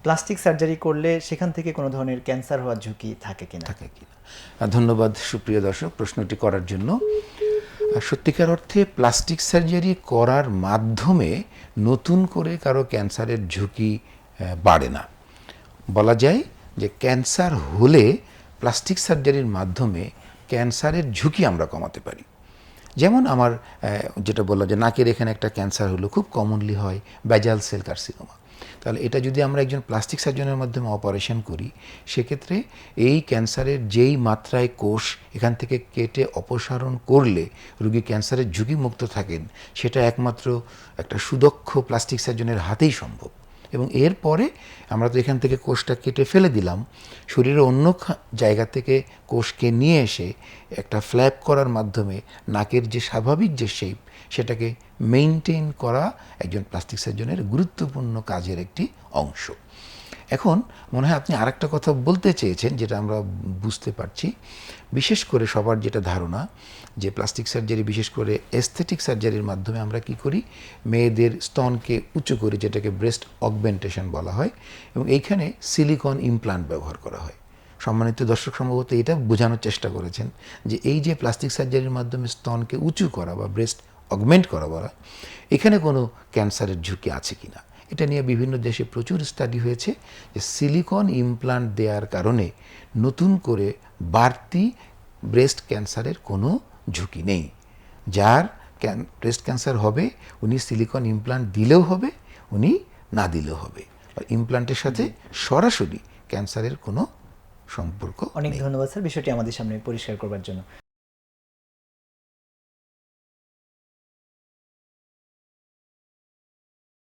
Plastic surgery করলে সেখান থেকে কোনো ধরনের ক্যান্সার হওয়ার ঝুঁকি থাকে কিনা? ধন্যবাদ সুপ্রিয় দর্শক প্রশ্নটি করার জন্য। সত্যিকার অর্থে প্লাস্টিক সার্জারি করার মাধ্যমে নতুন করে কারো ক্যান্সারের ঝুঁকি বাড়ে না। বলা যায় যে ক্যান্সার হলে প্লাস্টিক সার্জারির মাধ্যমে ক্যান্সারের ঝুঁকি আমরা কমাতে পারি। যেমন আমার যেটা বললাম যে নাকের এখানে একটা ক্যান্সার হলো, খুব কমনলি হয় বেজাল সেল কার্সিনোমা। তাহলে এটা যদি আমরা একজন প্লাস্টিক সার্জনের মাধ্যমে অপারেশন করি, সেক্ষেত্রে এই ক্যান্সারের যেই মাত্রায় কোষ এখান থেকে কেটে অপসারণ করলে রোগী ক্যান্সারের ঝুঁকিমুক্ত থাকেন, সেটা একমাত্র একটা সুদক্ষ প্লাস্টিক সার্জনের হাতেই সম্ভব। এবং এরপরে আমরা তো এখান থেকে কোষটা কেটে ফেলে দিলাম, শরীরের অন্য জায়গা থেকে কোষকে নিয়ে এসে একটা ফ্ল্যাপ করার মাধ্যমে নাকের যে স্বাভাবিক যে শেপ সেটাকে মেইনটেইন করা একজন প্লাস্টিক সার্জনের গুরুত্বপূর্ণ কাজের একটি অংশ। এখন মনে হয় আপনি আরেকটা কথা বলতে চেয়েছেন, যেটা আমরা বুঝতে পারছি। বিশেষ করে সবার যেটা ধারণা যে প্লাস্টিক সার্জারি, বিশেষ করে এস্থেটিক সার্জারির মাধ্যমে আমরা কি করি, মেয়েদের স্তনকে উঁচু করি, যেটাকে ব্রেস্ট অগমেন্টেশন বলা হয়, এবং এইখানে সিলিকন ইমপ্লান্ট ব্যবহার করা হয়। সম্মানিত দর্শক সম্ভবত এটা বোঝানোর চেষ্টা করেছেন যে এই যে প্লাস্টিক সার্জারির মাধ্যমে স্তনকে উঁচু করা বা ব্রেস্ট অগমেন্ট করা বলা, এখানে কোনো ক্যান্সারের ঝুঁকি আছে কিনা। এটা নিয়ে বিভিন্ন দেশে প্রচুর স্টাডি হয়েছে যে সিলিকন ইমপ্লান্ট দেওয়ার কারণে নতুন করে বাড়তি ব্রেস্ট ক্যান্সারের কোনো ঝুঁকি নেই। যার ব্রেস্ট ক্যান্সার হবে উনি সিলিকন ইমপ্লান্ট দিলেও হবে, উনি না দিলেও হবে। ইমপ্লান্টের সাথে সরাসরি ক্যান্সারের কোনো সম্পর্ক অনেক নেই। ধন্যবাদ স্যার বিষয়টি আমাদের সামনে পরিষ্কার করবার জন্য।